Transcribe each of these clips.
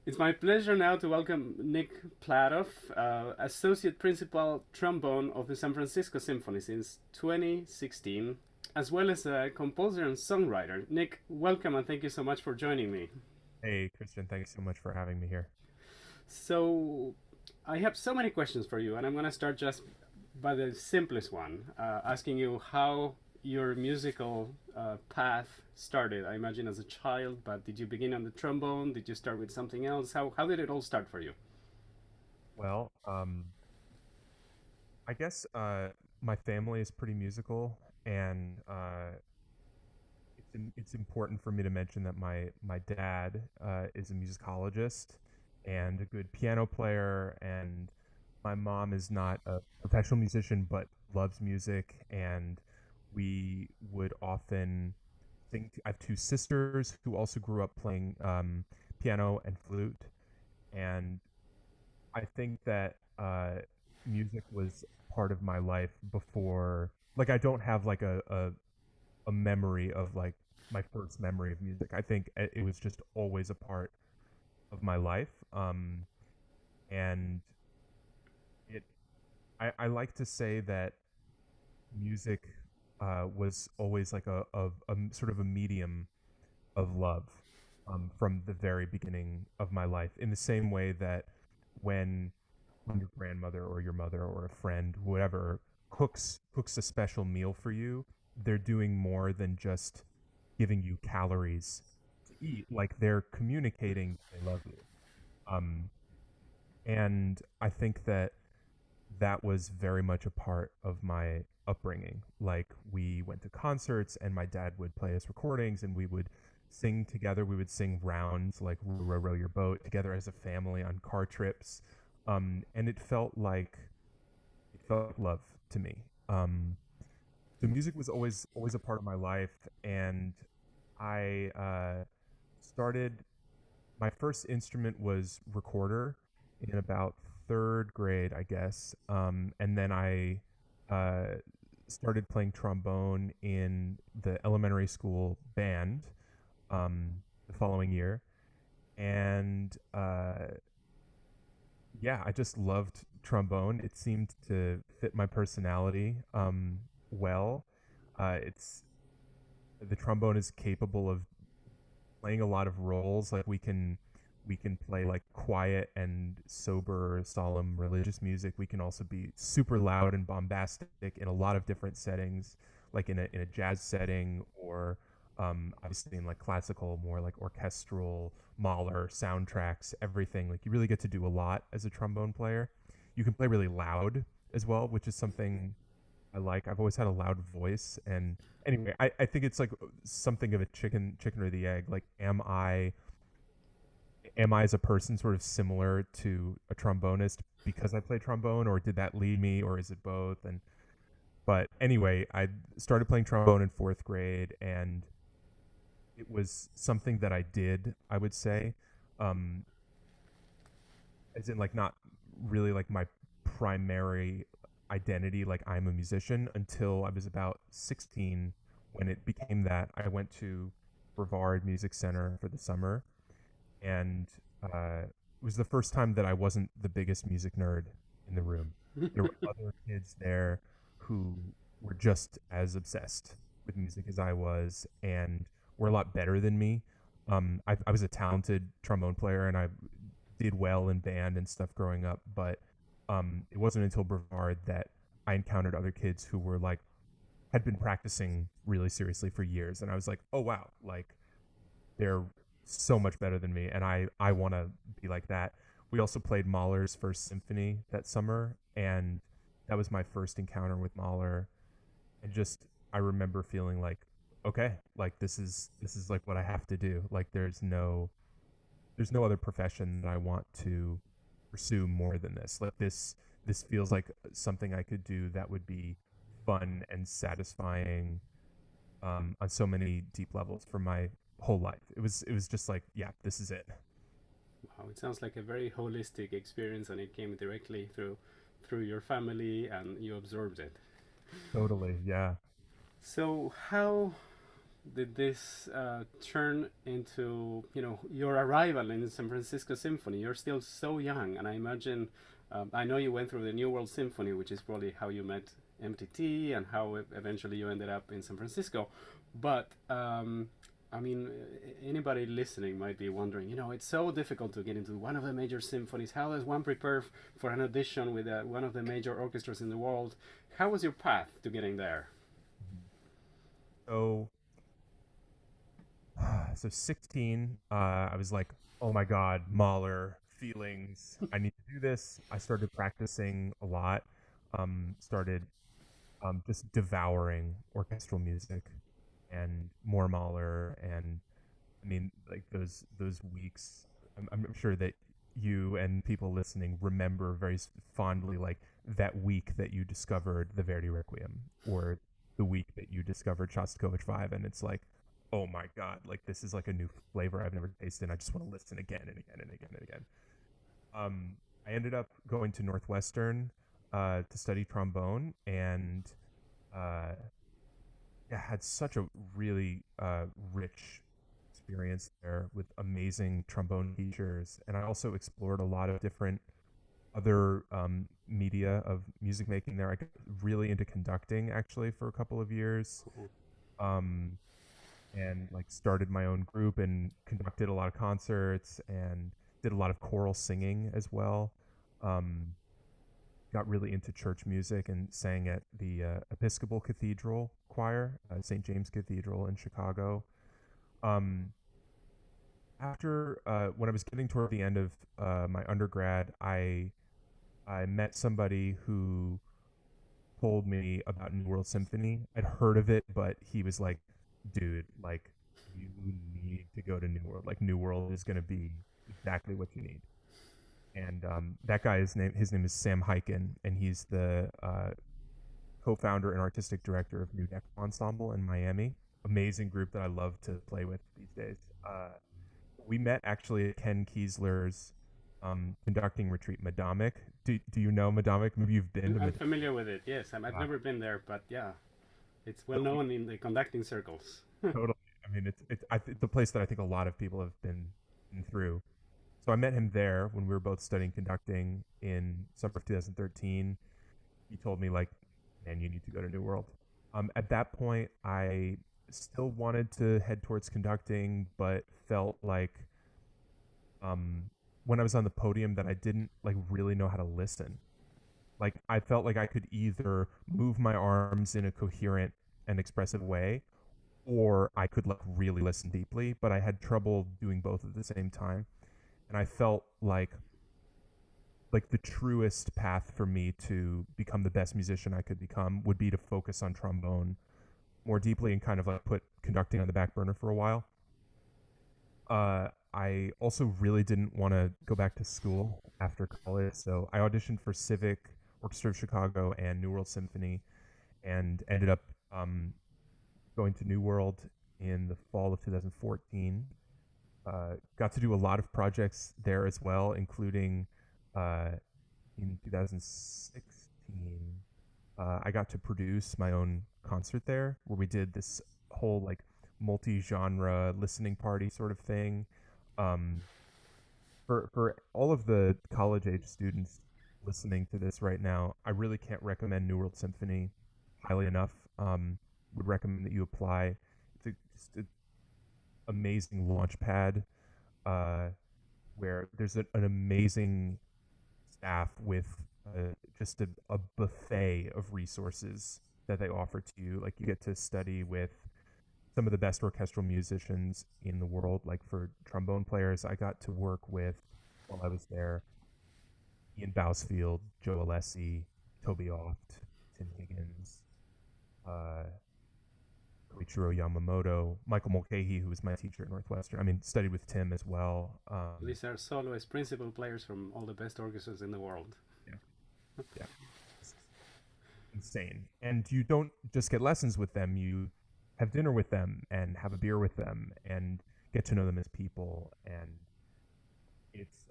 It's my pleasure now to welcome Nick Platoff, Associate Principal Trombone of the San Francisco Symphony since 2016, as well as a composer and songwriter. Nick, welcome and thank you so much for joining me. Hey, Christian, thanks so much for having me here. So, I have so many questions for you, and I'm going to start just by the simplest one, asking you how your musical path started. I imagine as a child, but did you begin on the trombone? Did you start with something else? How did it all start for you? Well, I guess my family is pretty musical, and it's important for me to mention that my dad is a musicologist and a good piano player, and my mom is not a professional musician but loves music, and we would often sing. I have two sisters who also grew up playing piano and flute, and I think that music was part of my life before. Like, I don't have like a memory of like my first memory of music. I think it was just always a part of my life. And it I like to say that music was always like sort of a medium of love from the very beginning of my life. In the same way that when your grandmother or your mother or a friend, whoever, cooks a special meal for you, they're doing more than just giving you calories to eat. Like, they're communicating they love you. Um, and I think that that was very much a part of my upbringing. Like, we went to concerts and my dad would play us recordings and we would sing together. We would sing rounds like Row, Row, Row Your Boat together as a family on car trips. And it felt like love to me. So music was always a part of my life, and I started. My first instrument was recorder in about third grade, I guess, and then I uh, started playing trombone in the elementary school band the following year, and yeah, I just loved trombone. It seemed to fit my personality well. It's The trombone is capable of playing a lot of roles. Like, we can play like quiet and sober, solemn religious music. We can also be super loud and bombastic in a lot of different settings, like in a jazz setting, or obviously in like classical, more like orchestral, Mahler soundtracks, everything. Like, you really get to do a lot as a trombone player. You can play really loud as well, which is something I like. I've always had a loud voice, and anyway, I think it's like something of a chicken or the egg. Like, am I as a person sort of similar to a trombonist because I play trombone, or did that lead me, or is it both? And but anyway, I started playing trombone in fourth grade, and it was something that I did, I would say, um, as in like not really like my primary identity, like I'm a musician, until I was about 16. When it became that, I went to Brevard Music Center for the summer, and it was the first time that I wasn't the biggest music nerd in the room. There were other kids there who were just as obsessed with music as I was, and were a lot better than me. I was a talented trombone player, and I did well in band and stuff growing up, but it wasn't until Brevard that I encountered other kids who were like had been practicing really seriously for years, and I was like, oh wow, like, they're so much better than me, and I want to be like that. We also played Mahler's first symphony that summer, and that was my first encounter with Mahler, and just I remember feeling like, okay, like, this is like what I have to do. Like, there's no other profession that I want to pursue more than this. Like, this feels like something I could do that would be fun and satisfying on so many deep levels for my whole life. It was just like, yeah, this is it. Wow, it sounds like a very holistic experience, and it came directly through your family, and you absorbed it. Totally, yeah. So how? did this turn into, your arrival in the San Francisco Symphony? You're still so young, and I imagine, I know you went through the New World Symphony, which is probably how you met MTT and how eventually you ended up in San Francisco. But I mean, anybody listening might be wondering, it's so difficult to get into one of the major symphonies. How does one prepare for an audition with one of the major orchestras in the world? How was your path to getting there? So, so 16, I was like, oh my God, Mahler, feelings. I need to do this. I started practicing a lot. Started just devouring orchestral music and more Mahler, and I mean, like those weeks. I'm sure that you and people listening remember very fondly, like that week that you discovered the Verdi Requiem, or the week that you discovered Shostakovich 5, and it's like, oh my God, like this is like a new flavor I've never tasted, and I just want to listen again and again and again and again. Um, I ended up going to Northwestern to study trombone, and uh, yeah, had such a really rich experience there with amazing trombone teachers. And I also explored a lot of different other media of music making there. I got really into conducting actually for a couple of years. Um, and like started my own group and conducted a lot of concerts and did a lot of choral singing as well. Um, got really into church music and sang at the Episcopal Cathedral Choir, St. James Cathedral in Chicago. Um, After when I was getting toward the end of my undergrad, I met somebody who told me about New World Symphony. I'd heard of it, but he was like, "Dude, like you need to go to New World. Like New World is going to be exactly what you need." And that guy, his name is Sam Hyken, and he's the co-founder and artistic director of New Deck Ensemble in Miami. Amazing group that I love to play with these days. We met actually at Ken Kiesler's conducting retreat, Madamic. Do you know Madamic? Maybe you've been to I'm Madamic. familiar with it. Yes, I've Ah, never been there, but yeah, it's well so known in the conducting circles. totally. I mean, it's a place that I think a lot of people have been through. So I met him there when we were both studying conducting in summer of 2013. He told me like, man, you need to go to New World. At that point, I still wanted to head towards conducting, but felt like um, when I was on the podium that I didn't like really know how to listen. Like I felt like I could either move my arms in a coherent and expressive way, or I could like really listen deeply, but I had trouble doing both at the same time. And I felt like the truest path for me to become the best musician I could become would be to focus on trombone more deeply and kind of like put conducting on the back burner for a while. I also really didn't want to go back to school after college, so I auditioned for Civic, Orchestra of Chicago, and New World Symphony, and ended up going to New World in the fall of 2014. Got to do a lot of projects there as well, including uh, in 2016. I got to produce my own concert there, where we did this whole like multi-genre listening party sort of thing. Um, for all of the college age students listening to this right now, I really can't recommend New World Symphony highly enough. Would recommend that you apply. Just an amazing launch pad uh, where there's an amazing staff with just a buffet of resources that they offer to you. Like you get to study with some of the best orchestral musicians in the world. Like for trombone players, I got to work with while I was there Ian Bousfield, Joe Alessi, Toby Oft, Tim Higgins, uh, Koichiro Yamamoto, Michael Mulcahy, who was my teacher at Northwestern. I mean, studied with Tim as well. These are soloist principal players from all the best orchestras in the world. Yeah, yeah, it's insane. And you don't just get lessons with them; you have dinner with them and have a beer with them and get to know them as people. And it's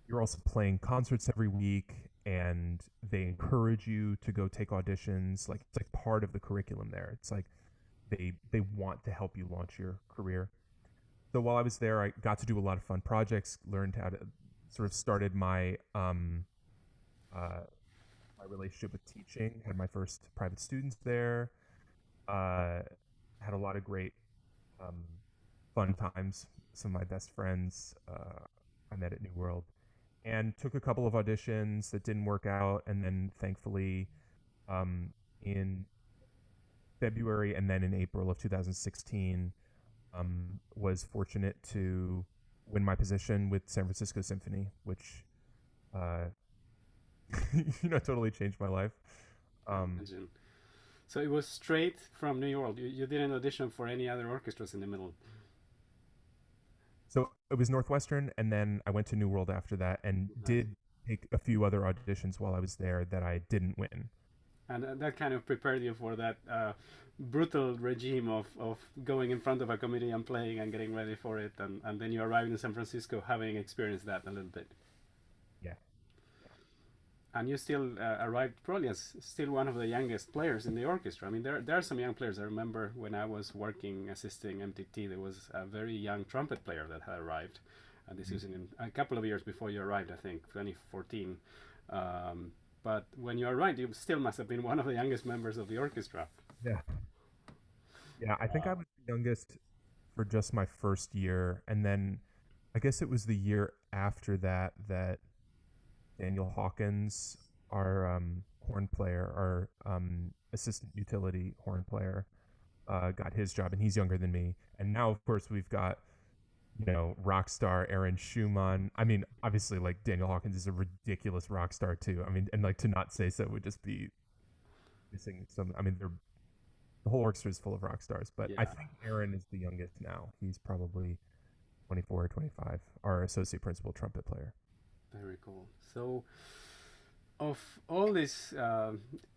you're also playing concerts every week, and they encourage you to go take auditions. Like it's like part of the curriculum there. It's like they want to help you launch your career. So while I was there, I got to do a lot of fun projects, learned how to sort of started uh, my relationship with teaching, had my first private students there, uh, had a lot of great um, fun times. Some of my best friends I met at New World, and took a couple of auditions that didn't work out, and then thankfully um, in February and then in April of 2016 was fortunate to win my position with San Francisco Symphony, which uh, totally changed my life. I Um, imagine. So it was straight from New York. You didn't audition for any other orchestras in the middle. so it was Northwestern, and then I went to New World after that, and Nice. did take a few other auditions while I was there that I didn't win. And that kind of prepared you for that brutal regime of going in front of a committee and playing and getting ready for it. And then you arrived in San Francisco having experienced that a little bit. Yeah, And you still arrived probably as still one of the youngest players in the orchestra. I mean, there are some young players. I remember when I was working assisting MTT, there was a very young trumpet player that had arrived. And this mhm, was in a couple of years before you arrived, I think, 2014. Um, but when you arrived, you still must have been one of the youngest members of the orchestra. yeah, yeah. I think I was the youngest for just my first year, and then I guess it was the year after that that Daniel Hawkins, our horn player, our assistant utility horn player, got his job, and he's younger than me. And now, of course, we've got rock star Aaron Schumann. I mean, obviously, like Daniel Hawkins is a ridiculous rock star too. I mean, and like to not say so would just be missing some. I mean, the whole orchestra is full of rock stars, but I Yeah, think Aaron is the youngest now. He's probably 24 or 25. Our associate principal trumpet player. very cool. So, of all these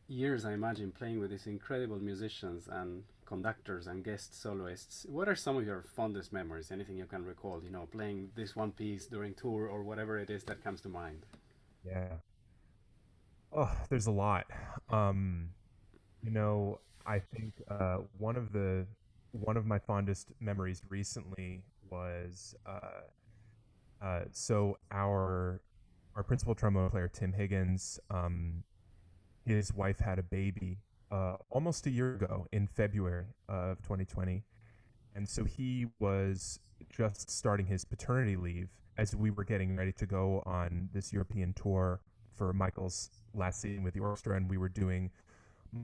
years, I imagine playing with these incredible musicians and conductors and guest soloists, what are some of your fondest memories? Anything you can recall? Playing this one piece during tour or whatever it is that comes to mind. Yeah. Oh, there's a lot. Um, I think one of my fondest memories recently was so our principal trombone player Tim Higgins, his wife had a baby almost a year ago in February of 2020, and so he was just starting his paternity leave as we were getting ready to go on this European tour for Michael's last season with the orchestra, and we were doing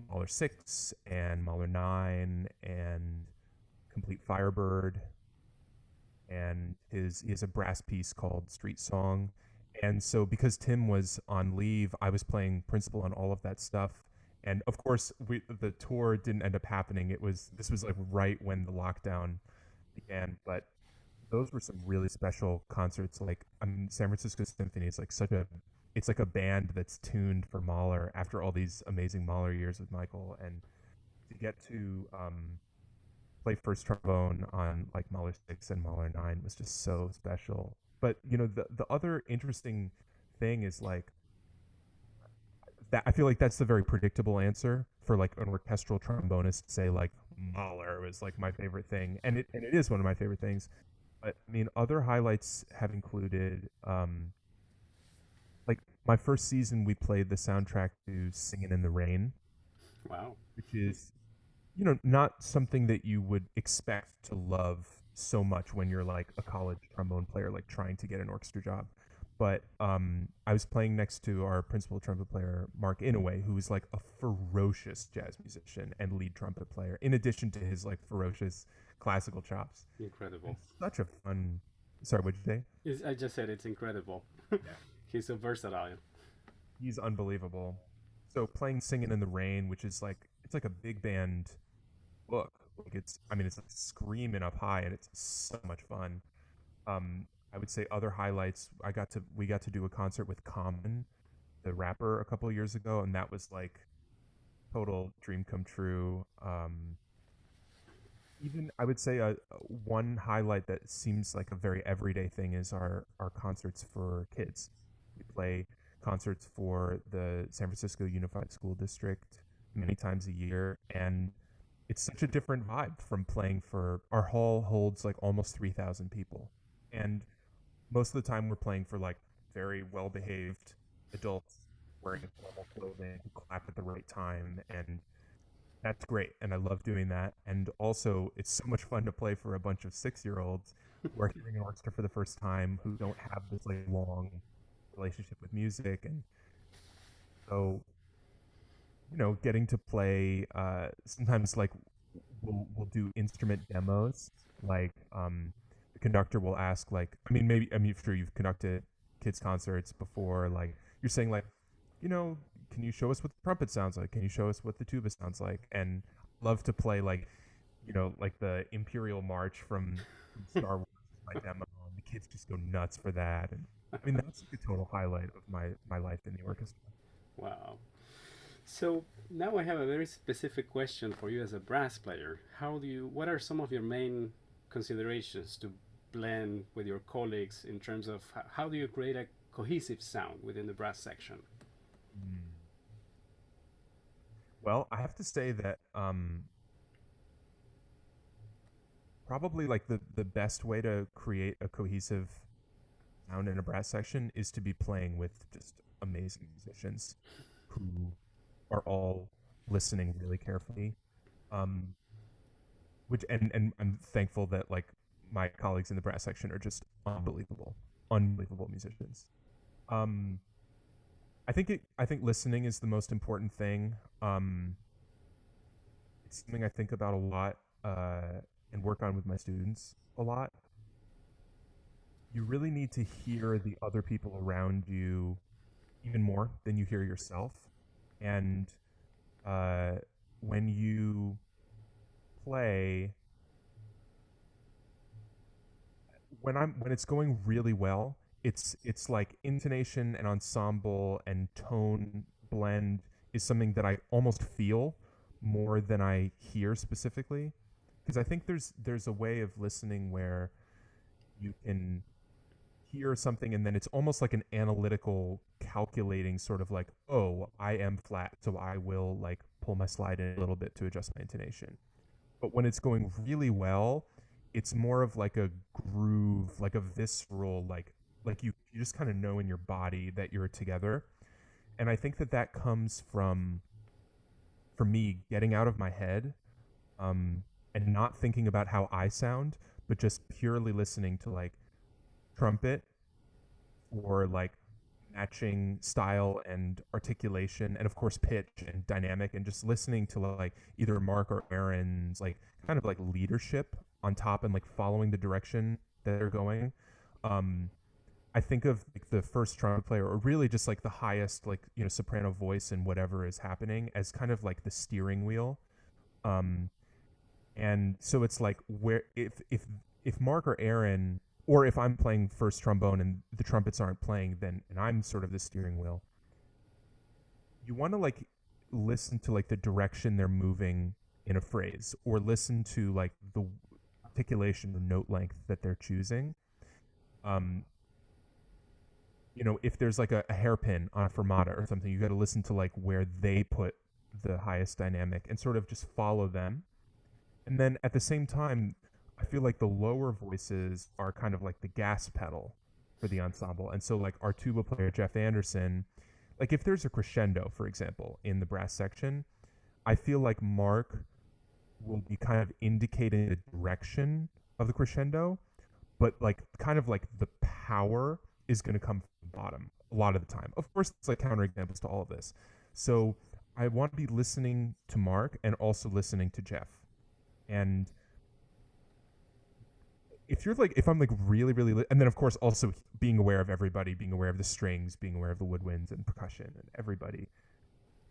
Mahler 6 and Mahler 9 and Complete Firebird, and he has a brass piece called Street Song. And so because Tim was on leave, I was playing principal on all of that stuff. And of course, the tour didn't end up happening. This was like right when the lockdown began, but those were some really special concerts. Like, I mean, San Francisco Symphony is like it's like a band that's tuned for Mahler after all these amazing Mahler years with Michael, and to get to play first trombone on like Mahler 6 and Mahler 9 was just so special. But the other interesting thing is like that I feel like that's the very predictable answer for like an orchestral trombonist to say like Mahler was like my favorite thing, and it is one of my favorite things. But I mean, other highlights have included like my first season we played the soundtrack to Singin' in the Rain, Wow. which is not something that you would expect to love so much when you're like a college trombone player, like trying to get an orchestra job. But I was playing next to our principal trumpet player, Mark Inouye, who is like a ferocious jazz musician and lead trumpet player, in addition to his like ferocious classical chops. And Incredible. such a fun. Sorry, what'd you say? I just said it's incredible. Yeah. He's so versatile. He's unbelievable. So playing "Singing in the Rain," which is like it's like a big band book. Like I mean, it's like screaming up high, and it's so much fun. I would say other highlights. We got to do a concert with Common, the rapper, a couple of years ago, and that was like total dream come true. Even I would say one highlight that seems like a very everyday thing is our concerts for kids. We play concerts for the San Francisco Unified School District many times a year, and it's such a different vibe from playing for our hall holds like almost 3,000 people. And most of the time we're playing for like very well behaved adults wearing formal clothing who clap at the right time, and that's great and I love doing that. And also it's so much fun to play for a bunch of 6-year-olds who are hearing an orchestra for the first time, who don't have this like long relationship with music. And so, getting to play sometimes like we'll do instrument demos. Like the conductor will ask, like, I mean sure you've conducted kids concerts before, like you're saying like, can you show us what the trumpet sounds like? Can you show us what the tuba sounds like? And love to play like, like the Imperial March from Star Wars is my demo, and the kids just go nuts for that. And I mean that's like a total highlight of my life in the orchestra. Wow. So now I have a very specific question for you as a brass player. What are some of your main considerations to blend with your colleagues in terms of how do you create a cohesive sound within the brass section? Mm. Well, I have to say that probably like the best way to create a cohesive sound in a brass section is to be playing with just amazing musicians who are all listening really carefully. Um, which and I'm thankful that like my colleagues in the brass section are just unbelievable musicians. Um, I think listening is the most important thing. It's something I think about a lot and work on with my students a lot. You really need to hear the other people around you even more than you hear yourself. And uh, when you play, when it's going really well, it's like intonation and ensemble and tone blend is something that I almost feel more than I hear specifically, because I think there's a way of listening where you can hear something and then it's almost like an analytical calculating sort of like, oh, I am flat, so I will like pull my slide in a little bit to adjust my intonation. But when it's going really well, it's more of like a groove, like a visceral, like you just kind of know in your body that you're together. And I think that that comes from, for me, getting out of my head, um, and not thinking about how I sound, but just purely listening to like trumpet or like matching style and articulation, and of course pitch and dynamic, and just listening to like either Mark or Aaron's like kind of like leadership on top and like following the direction that they're going. um I think of like the first trumpet player, or really just like the highest, like soprano voice and whatever is happening, as kind of like the steering wheel. um and so it's like, where if Mark or Aaron, or if I'm playing first trombone and the trumpets aren't playing, then and I'm sort of the steering wheel, you want to like listen to like the direction they're moving in a phrase, or listen to like the articulation or note length that they're choosing. um if there's like a hairpin on a fermata or something, you got to listen to like where they put the highest dynamic and sort of just follow them. And then at the same time, I feel like the lower voices are kind of like the gas pedal for the ensemble. And so, like, our tuba player, Jeff Anderson, like, if there's a crescendo, for example, in the brass section, I feel like Mark will be kind of indicating the direction of the crescendo, but like, kind of like the power is going to come from the bottom a lot of the time. Of course, it's like counterexamples to all of this. So, I want to be listening to Mark and also listening to Jeff. And if I'm like really and then of course also being aware of everybody, being aware of the strings, being aware of the woodwinds and percussion and everybody,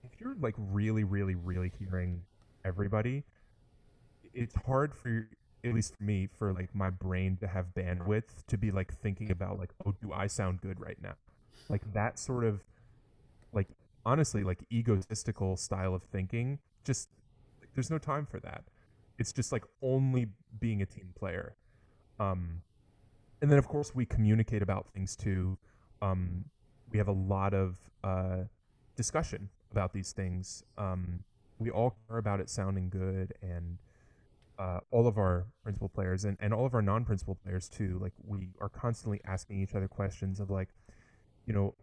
if you're like really hearing everybody, it's hard for, at least for me, for like my brain to have bandwidth to be like thinking about like, oh, do I sound good right now? Like that sort of, like, honestly, like egotistical style of thinking, just like, there's no time for that. It's just like only being a team player. um and then of course we communicate about things too. We have a lot of discussion about these things. we all care about it sounding good, and all of our principal players and all of our non-principal players too, like we are constantly asking each other questions of like, you know,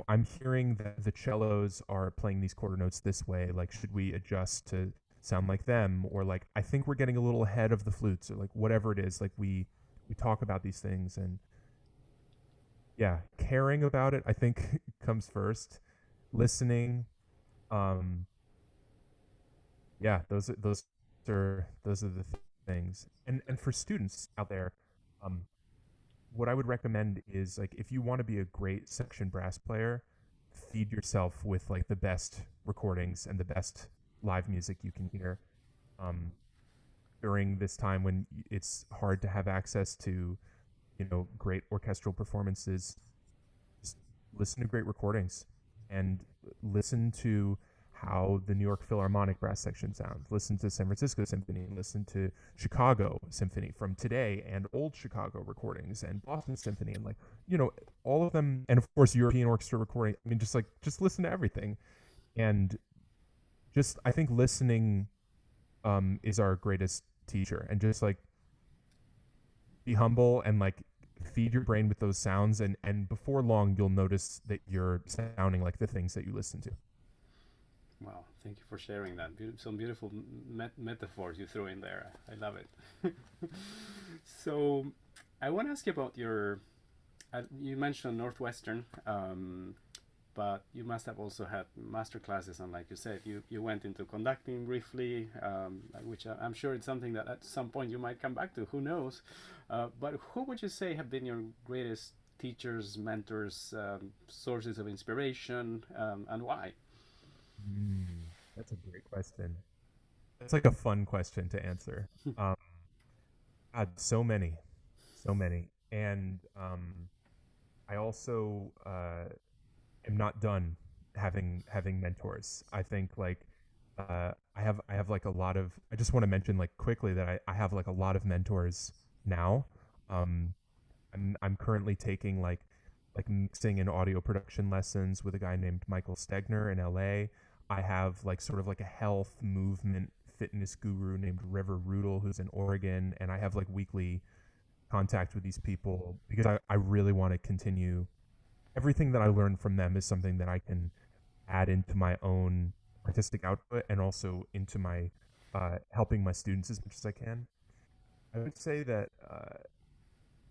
I'm hearing that the cellos are playing these quarter notes this way. Like, should we adjust to sound like them? Or like, I think we're getting a little ahead of the flutes, or like whatever it is. Like we talk about these things, and yeah, caring about it, I think comes first. Listening, um, yeah, those are the things. And for students out there, um, what I would recommend is like if you want to be a great section brass player, feed yourself with like the best recordings and the best live music you can hear. Um, During this time when it's hard to have access to, great orchestral performances, just listen to great recordings and listen to how the New York Philharmonic brass section sounds. Listen to San Francisco Symphony, listen to Chicago Symphony from today, and old Chicago recordings, and Boston Symphony, and like, all of them, and of course European orchestra recording. I mean, just listen to everything. And just, I think listening is our greatest teacher, and just like be humble and like feed your brain with those sounds, and before long you'll notice that you're sounding like the things that you listen to. Well, thank you for sharing that. Some beautiful metaphors you threw in there. I love it. So, I want to ask you about your. You mentioned Northwestern, but you must have also had master classes, and like you said, you went into conducting briefly, which I'm sure it's something that at some point you might come back to. Who knows? But who would you say have been your greatest teachers, mentors, sources of inspiration, and why? That's a great question. It's like a fun question to answer. Um, God, so many, and I also am not done having mentors. I think like I have like a lot of. I just want to mention like quickly that I have like a lot of mentors now. Um, I'm currently taking like mixing and audio production lessons with a guy named Michael Stegner in LA. I have like sort of like a health movement fitness guru named River Rudel who's in Oregon, and I have like weekly contact with these people because I really want to continue. Everything that I learned from them is something that I can add into my own artistic output, and also into my helping my students as much as I can. I would say that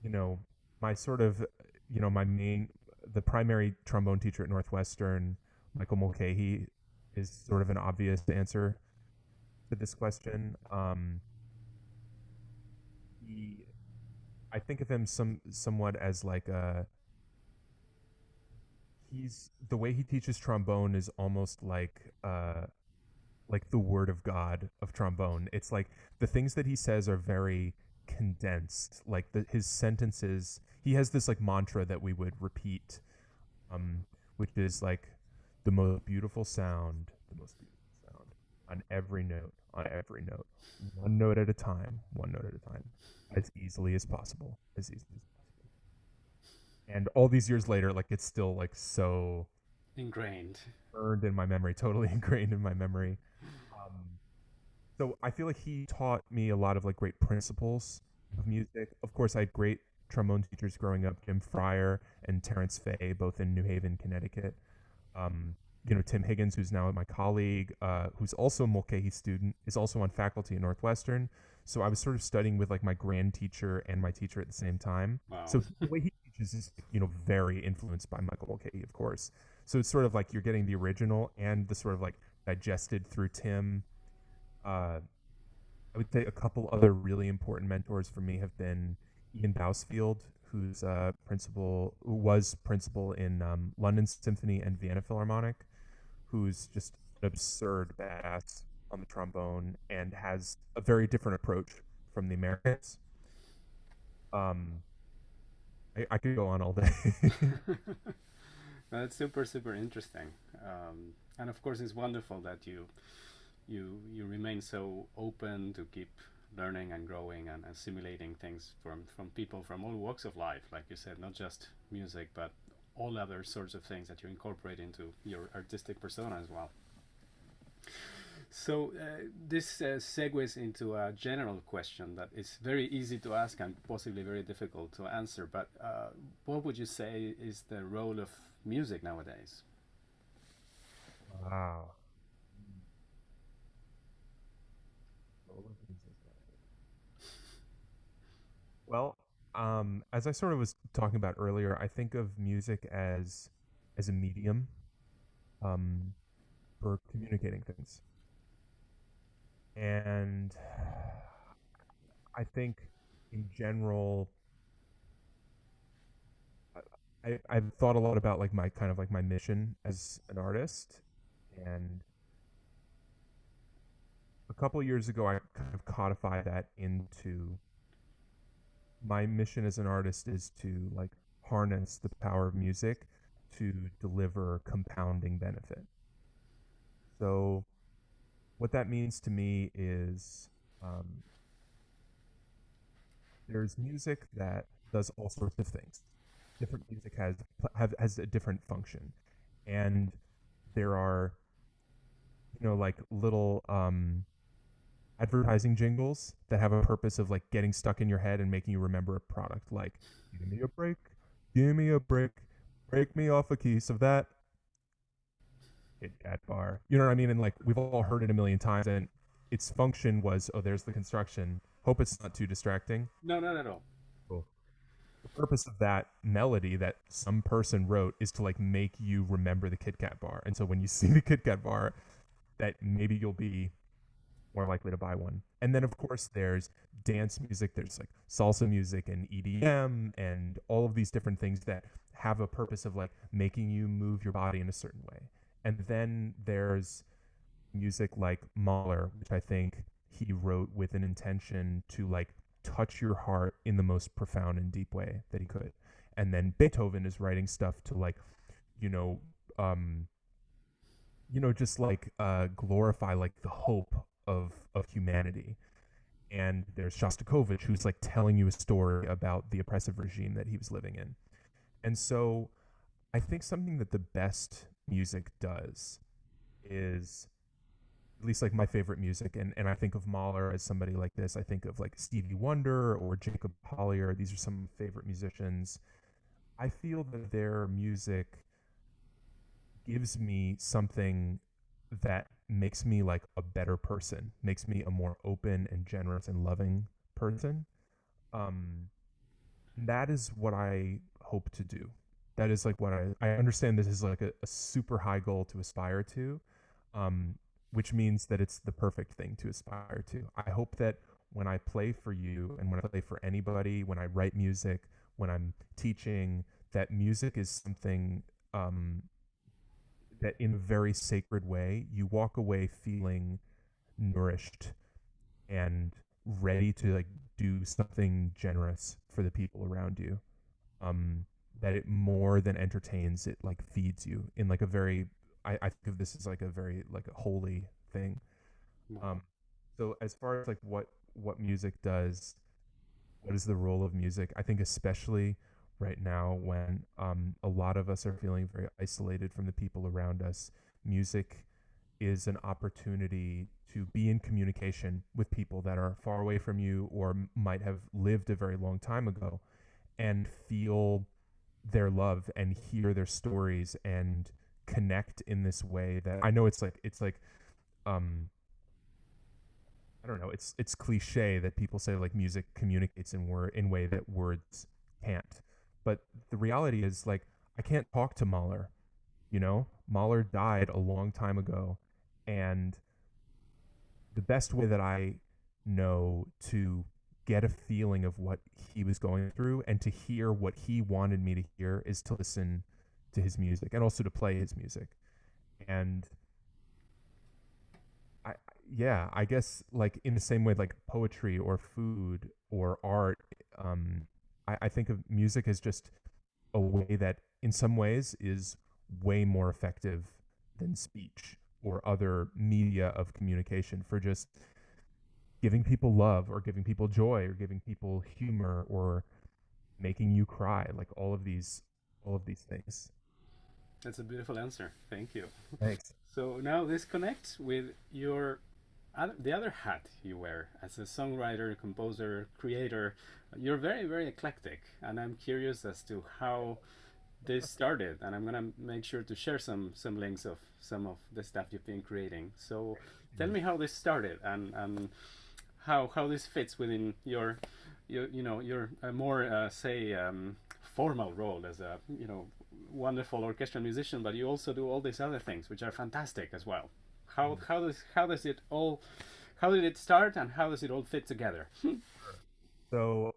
you know, my sort of, my the primary trombone teacher at Northwestern, Michael Mulcahy, is sort of an obvious answer to this question. He, I think of him somewhat as like he's the way he teaches trombone is almost like the word of God of trombone. It's like the things that he says are very condensed. Like his sentences, he has this like mantra that we would repeat, um, which is like the most beautiful sound on every note, one note at a time, one note at a time, as easily as possible, as easily as possible. And all these years later, like it's still like so Ingrained. burned in my memory, totally ingrained in my memory. Um, So I feel like he taught me a lot of like great principles of music. Of course, I had great trombone teachers growing up, Jim Fryer and Terrence Fay, both in New Haven, Connecticut. Um, Tim Higgins, who's now my colleague, who's also a Mulcahy student, is also on faculty at Northwestern. So I was sort of studying with like my grand teacher and my teacher at the same time. Wow. So the way he teaches is, very influenced by Michael Mulcahy, of course. So it's sort of like you're getting the original and the sort of like digested through Tim. Uh, I would say a couple other really important mentors for me have been Ian Bousfield, who was principal in London Symphony and Vienna Philharmonic, who's just an absurd badass on the trombone and has a very different approach from the Americans. Um, I could go on all day. That's super super interesting, and of course it's wonderful that you remain so open to keep learning and growing and assimilating things from people from all walks of life, like you said, not just music but all other sorts of things that you incorporate into your artistic persona as well. So this segues into a general question that is very easy to ask and possibly very difficult to answer. But what would you say is the role of music nowadays? Wow. Role of music. Well, as I sort of was talking about earlier, I think of music as a medium um, for communicating things, and I think in general, I've thought a lot about like my kind of like my mission as an artist, and a couple of years ago, I kind of codified that into my mission as an artist is to like harness the power of music to deliver compounding benefit. So what that means to me is um, there's music that does all sorts of things. Different music has a different function, and there are like little advertising jingles that have a purpose of like getting stuck in your head and making you remember a product. Like, give me a break, give me a break, break me off a piece of that Kit Kat bar. You know what I mean? And like we've all heard it a million times, and its function was, oh, there's the construction. Hope it's not too distracting. No, not at all. Cool. The purpose of that melody that some person wrote is to like make you remember the Kit Kat bar. And so when you see the Kit Kat bar, that maybe you'll be more likely to buy one. And then of course there's dance music, there's like salsa music and EDM and all of these different things that have a purpose of like making you move your body in a certain way. And then there's music like Mahler, which I think he wrote with an intention to like touch your heart in the most profound and deep way that he could. And then Beethoven is writing stuff to like, you know, um, just like glorify like the hope of humanity. And there's Shostakovich, who's like telling you a story about the oppressive regime that he was living in. And so I think something that the best music does is at least like my favorite music, and I think of Mahler as somebody like this. I think of like Stevie Wonder or Jacob Collier. These are some favorite musicians. I feel that their music gives me something that makes me like a better person, makes me a more open and generous and loving person. Um, that is what I hope to do. That is like what I understand this is like a super high goal to aspire to, um, which means that it's the perfect thing to aspire to. I hope that when I play for you and when I play for anybody, when I write music, when I'm teaching, that music is something that in a very sacred way, you walk away feeling nourished and ready to like do something generous for the people around you. Um, that it more than entertains, it like feeds you in like a very I think of this as like a very like a holy thing. Wow. Um, so as far as like what music does, what is the role of music? I think especially right now when a lot of us are feeling very isolated from the people around us, music is an opportunity to be in communication with people that are far away from you or might have lived a very long time ago and feel their love and hear their stories and connect in this way that I know it's like um I don't know, it's cliche that people say like music communicates in way that words can't. But the reality is like I can't talk to Mahler, you know? Mahler died a long time ago, and the best way that I know to get a feeling of what he was going through and to hear what he wanted me to hear is to listen to his music and also to play his music. And I yeah, I guess like in the same way like poetry or food or art, I think of music as just a way that in some ways is way more effective than speech or other media of communication for just giving people love or giving people joy or giving people humor or making you cry, like all of these things. That's a beautiful answer. Thank you. Thanks. So now this connects with your the other hat you wear as a songwriter, composer, creator. You're very, very eclectic, and I'm curious as to how this started. And I'm gonna make sure to share some links of some of the stuff you've been creating. So tell me how this started and how this fits within your more say formal role as a wonderful orchestral musician, but you also do all these other things which are fantastic as well. How does it all how did it start and how does it all fit together? So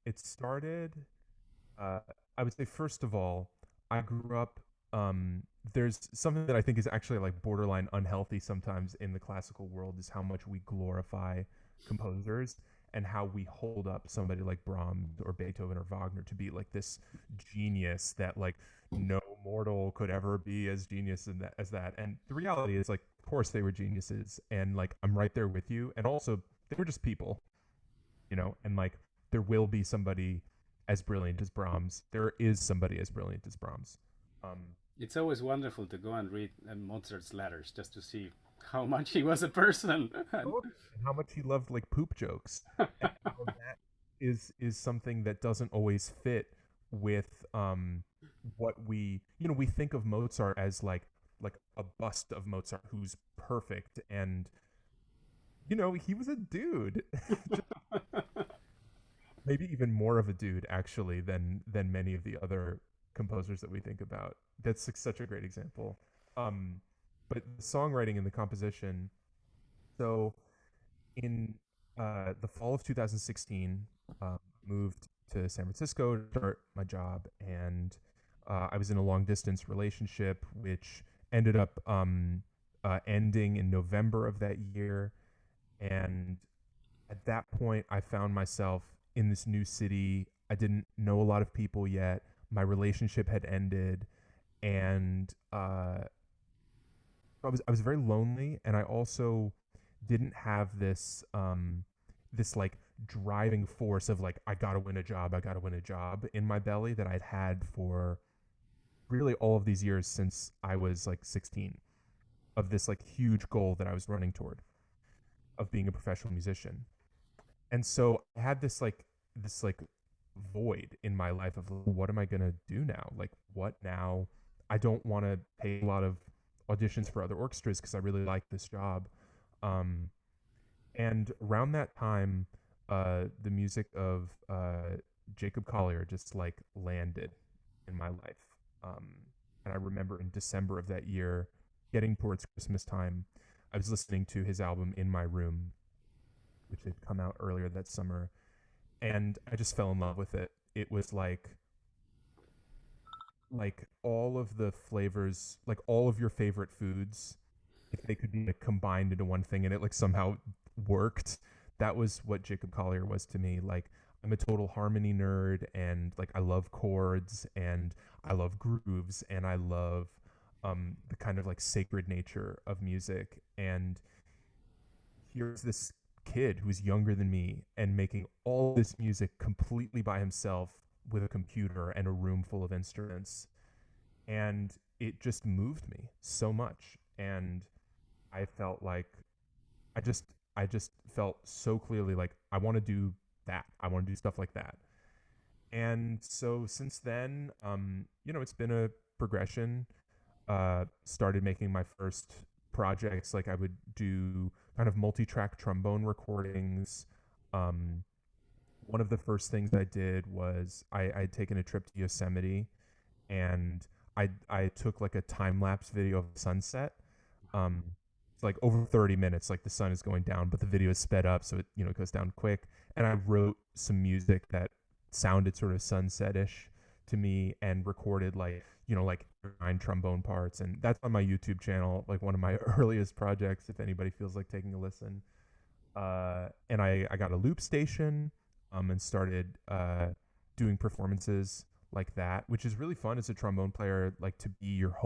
it started. Uh, I would say first of all, I grew up. There's something that I think is actually like borderline unhealthy sometimes in the classical world is how much we glorify composers and how we hold up somebody like Brahms or Beethoven or Wagner to be like this genius that like no mortal could ever be as genius as that. And the reality is like, of course they were geniuses, and like I'm right there with you. And also they were just people, and like there will be somebody as brilliant as Brahms. There is somebody as brilliant as Brahms. Um, It's always wonderful to go and read Mozart's letters just to see how much he was a person. And and how much he loved like poop jokes, and how that is something that doesn't always fit with what we think of Mozart as like a bust of Mozart who's perfect, and he was a dude. Maybe even more of a dude actually than many of the other composers that we think about. That's like such a great example. Um, but the songwriting and the composition. So in the fall of 2016, moved to San Francisco to start my job, and I was in a long distance relationship, which ended up ending in November of that year. And at that point, I found myself in this new city. I didn't know a lot of people yet. My relationship had ended, and I was very lonely, and I also didn't have this like driving force of like I gotta win a job in my belly that I'd had for really all of these years since I was like 16, of this like huge goal that I was running toward of being a professional musician. And so I had this like void in my life of what am I gonna do now? Like what now? I don't want to pay a lot of auditions for other orchestras because I really like this job. Um, and around that time, the music of Jacob Collier just like landed in my life. Um, and I remember in December of that year, getting towards Christmas time, I was listening to his album In My Room, which had come out earlier that summer, and I just fell in love with it. It was like all of the flavors, like all of your favorite foods, if they could be like combined into one thing and it like somehow worked. That was what Jacob Collier was to me. Like I'm a total harmony nerd, and like I love chords and I love grooves and I love the kind of like sacred nature of music. And here's this kid who's younger than me and making all this music completely by himself with a computer and a room full of instruments. And it just moved me so much. And I felt like I just I just felt so clearly like I want to do that. I want to do stuff like that. And so since then, it's been a progression. Started making my first projects. Like I would do kind of multi-track trombone recordings. Um, One of the first things I did was I'd taken a trip to Yosemite, and I took like a time lapse video of sunset. Um, it's like over 30 minutes, like the sun is going down, but the video is sped up, so it goes down quick. And I wrote some music that sounded sort of sunsetish to me, and recorded like 9 trombone parts, and that's on my YouTube channel, like one of my earliest projects. If anybody feels like taking a listen, and I got a loop station, and started doing performances like that, which is really fun as a trombone player, like to be your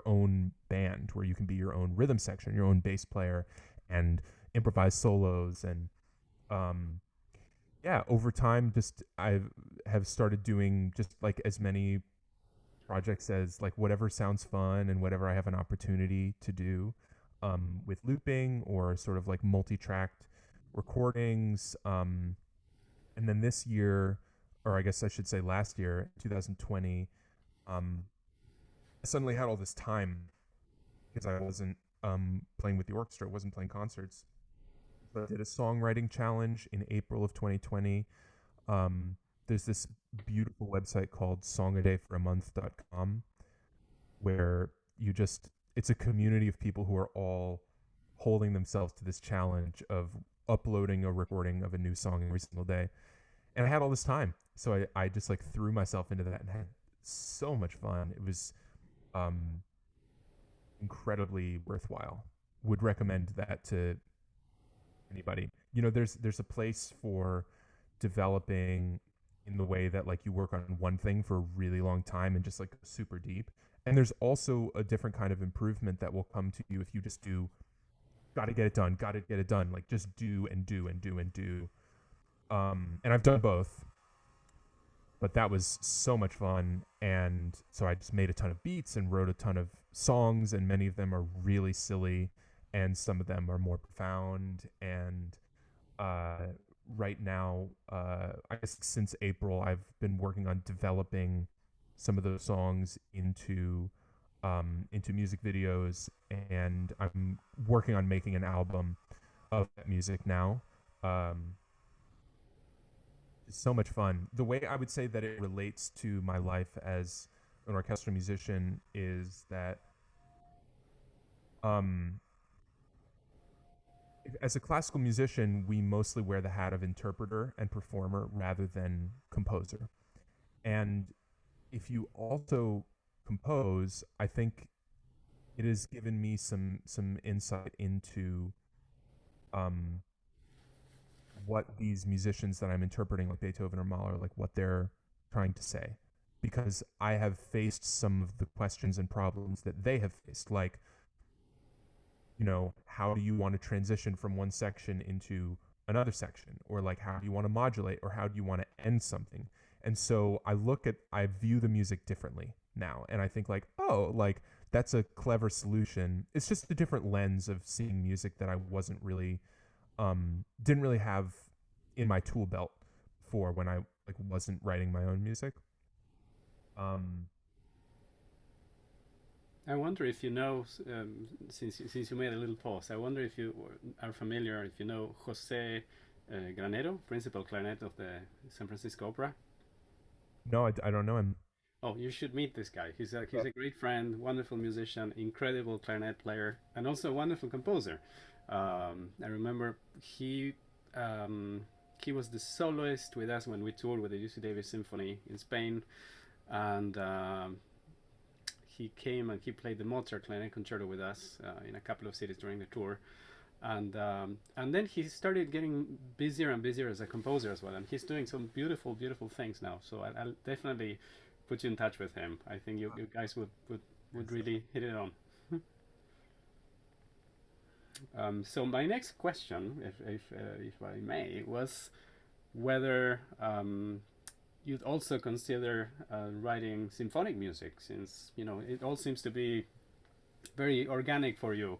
own band where you can be your own rhythm section, your own bass player, and improvise solos. And um, yeah, over time, just I have started doing just like as many projects as like whatever sounds fun and whatever I have an opportunity to do, with looping or sort of like multi-tracked recordings. And then this year, or I guess I should say last year, 2020, I suddenly had all this time because I wasn't playing with the orchestra, wasn't playing concerts. So I did a songwriting challenge in April of 2020. Um, there's this beautiful website called songadayforamonth.com where you just, it's a community of people who are all holding themselves to this challenge of uploading a recording of a new song every single day. And I had all this time. So I just like threw myself into that and had so much fun. It was um, incredibly worthwhile. Would recommend that to anybody. You know, there's a place for developing in the way that like you work on one thing for a really long time and just like super deep. And there's also a different kind of improvement that will come to you if you just do got to get it done, got to get it done, like just do and do and do and do. And I've done both, but that was so much fun. And so I just made a ton of beats and wrote a ton of songs, and many of them are really silly, and some of them are more profound. And uh, right now, I guess since April, I've been working on developing some of those songs into music videos, and I'm working on making an album of that music now. Um, it's so much fun. The way I would say that it relates to my life as an orchestral musician is that um, as a classical musician, we mostly wear the hat of interpreter and performer rather than composer. And if you also compose, I think it has given me some insight into um, what these musicians that I'm interpreting, like Beethoven or Mahler, like what they're trying to say, because I have faced some of the questions and problems that they have faced, like, you know, how do you want to transition from one section into another section, or like how do you want to modulate, or how do you want to end something. And so I view the music differently now, and I think like, oh, like that's a clever solution. It's just a different lens of seeing music that I wasn't really didn't really have in my tool belt for when I like wasn't writing my own music. um I wonder if you know, since you made a little pause, I wonder if you are familiar, if you know Jose Granero, principal clarinet of the San Francisco Opera. no, I don't know him. Oh, you should meet this guy. He's a great friend, wonderful musician, incredible clarinet player, and also a wonderful composer. I remember um, he was the soloist with us when we toured with the UC Davis Symphony in Spain, and he came and he played the Mozart Clarinet Concerto with us in a couple of cities during the tour, and then he started getting busier and busier as a composer as well, and he's doing some beautiful, beautiful things now. So I'll definitely put you in touch with him. I think you guys would really hit it on. So my next question, if I may, was whether you'd also consider writing symphonic music, since you know it all seems to be very organic for you.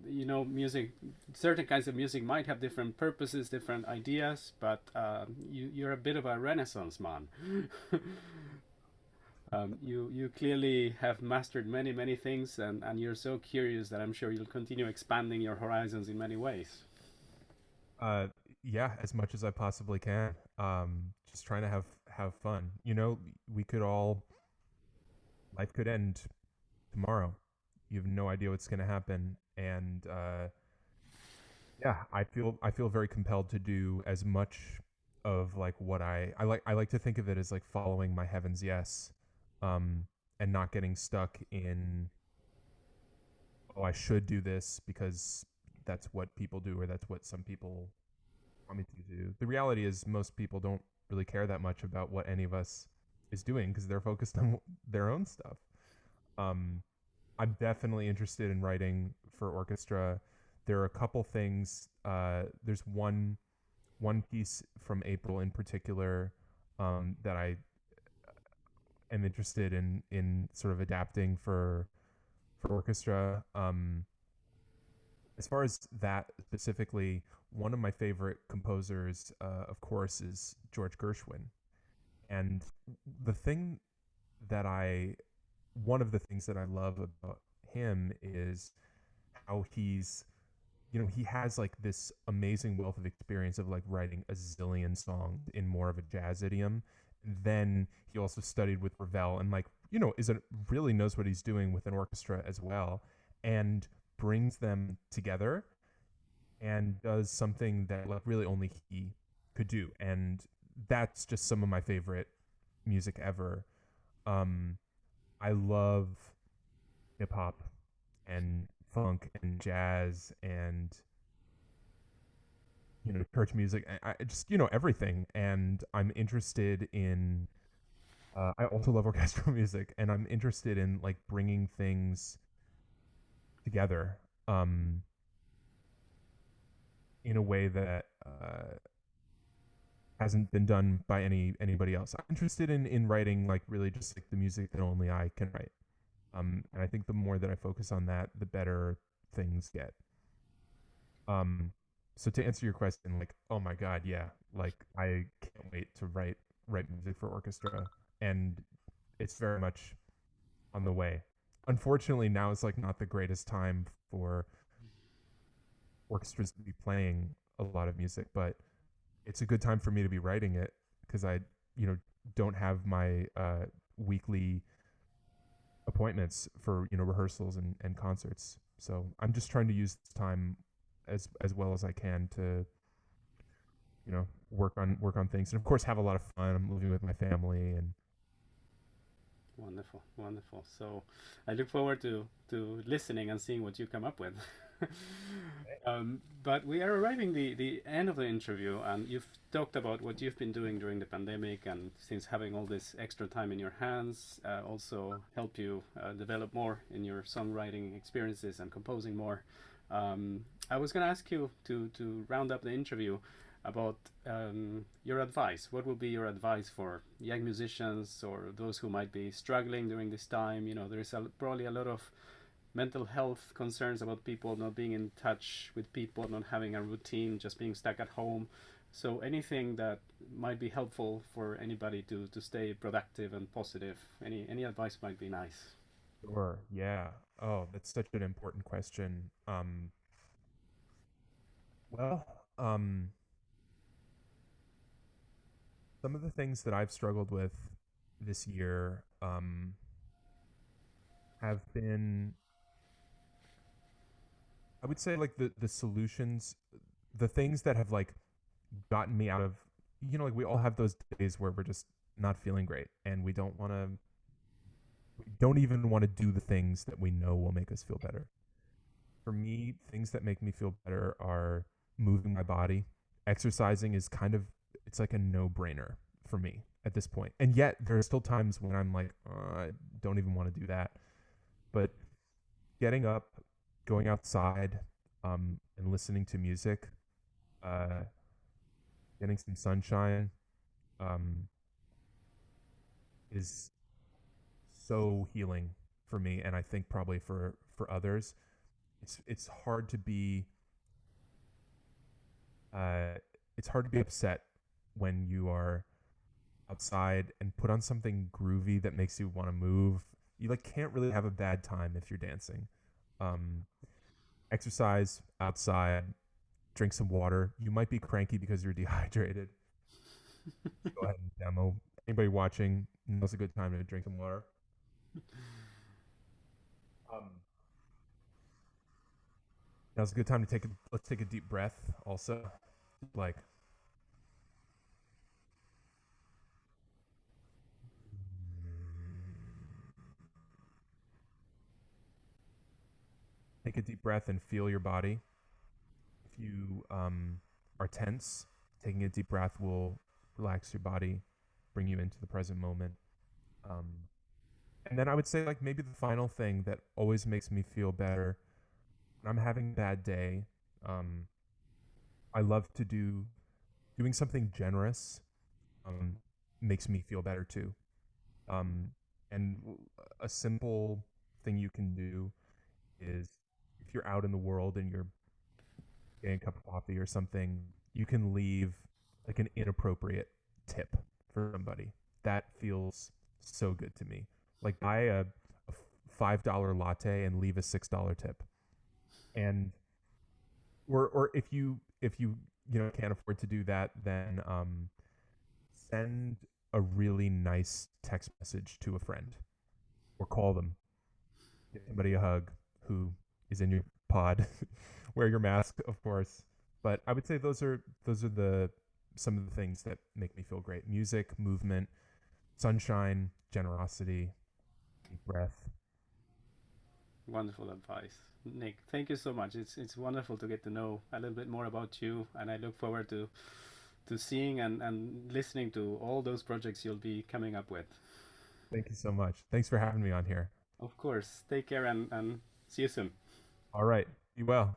You know, music, certain kinds of music might have different purposes, different ideas, but you're a bit of a renaissance man. You clearly have mastered many, many things, and you're so curious that I'm sure you'll continue expanding your horizons in many ways. uh yeah, as much as I possibly can. Just trying to have fun, you know. We could all Life could end tomorrow. You have no idea what's going to happen. And yeah, I feel very compelled to do as much of like what I like to think of it as like following my heaven's yes, um and not getting stuck in, oh, I should do this because that's what people do, or that's what some people want me to do. The reality is most people don't really care that much about what any of us is doing because they're focused on their own stuff. um I'm definitely interested in writing for orchestra. There are a couple things. There's one piece from April in particular that I am interested in sort of adapting for orchestra. As far as that specifically, one of my favorite composers, of course, is George Gershwin. And the thing that I, one of the things that I love about him is how he has like this amazing wealth of experience of like writing a zillion songs in more of a jazz idiom. And then he also studied with Ravel and like, really knows what he's doing with an orchestra as well, and brings them together and does something that like really only he could do. And that's just some of my favorite music ever. Um, I love hip hop and funk and jazz and church music. I just everything, and I'm interested in. I also love orchestral music, and I'm interested in like bringing things together in a way that hasn't been done by anybody else. I'm interested in writing like really just like the music that only I can write. And I think the more that I focus on that, the better things get. Um, so to answer your question, like, oh my God, yeah, like I can't wait to write music for orchestra, and it's very much on the way. Unfortunately, now is like not the greatest time for orchestras to be playing a lot of music, but it's a good time for me to be writing it because I, you know, don't have my weekly appointments for rehearsals and concerts. So I'm just trying to use this time as well as I can to work on things, and of course have a lot of fun. I'm living with my family, and Wonderful, wonderful. So I look forward to listening and seeing what you come up with. But we are arriving the end of the interview, and you've talked about what you've been doing during the pandemic, and since having all this extra time in your hands also help you develop more in your songwriting experiences and composing more. I was going to ask you to round up the interview about your advice. What would be your advice for young musicians or those who might be struggling during this time? There is probably a lot of mental health concerns about people not being in touch with people, not having a routine, just being stuck at home. So anything that might be helpful for anybody to stay productive and positive, any advice might be nice. sure, yeah. Oh, that's such an important question. Well, some of the things that I've struggled with this year have been, I would say, like the solutions, the things that have like gotten me out of, like we all have those days where we're just not feeling great, and we don't even want to do the things that we know will make us feel better. For me, things that make me feel better are moving my body. Exercising is kind of, it's like a no-brainer for me at this point. And yet there are still times when I'm like, I don't even want to do that. But getting up, going outside, and listening to music, uh, getting some sunshine, um, is so healing for me, and I think probably for others. It's hard to be uh, it's hard to be upset when you are outside and put on something groovy that makes you want to move. You like can't really have a bad time if you're dancing. Um, Exercise outside, drink some water. You might be cranky because you're dehydrated. Go ahead and demo. Anybody watching, now's a good time to drink some water. Um, Now's a good time to let's take a deep breath. Also, like take a deep breath and feel your body. If you are tense, taking a deep breath will relax your body, bring you into the present moment. Um, and then I would say, like, maybe the final thing that always makes me feel better when I'm having a bad day, um, I love to doing something generous, um, makes me feel better too. And a simple thing you can do is if you're out in the world and you're getting a cup of coffee or something, you can leave like an inappropriate tip for somebody. That feels so good to me. Like buy a $5 latte and leave a $6 tip. And or if you can't afford to do that, then send a really nice text message to a friend or call them. Give somebody a hug who is in your pod. Wear your mask, of course. But I would say those are the some of the things that make me feel great. Music, movement, sunshine, generosity, deep breath. Wonderful advice, Nick. Thank you so much. It's wonderful to get to know a little bit more about you, and I look forward to seeing and listening to all those projects you'll be coming up with. Thank you so much. Thanks for having me on here. Of course. Take care and see you soon. All right. Be well.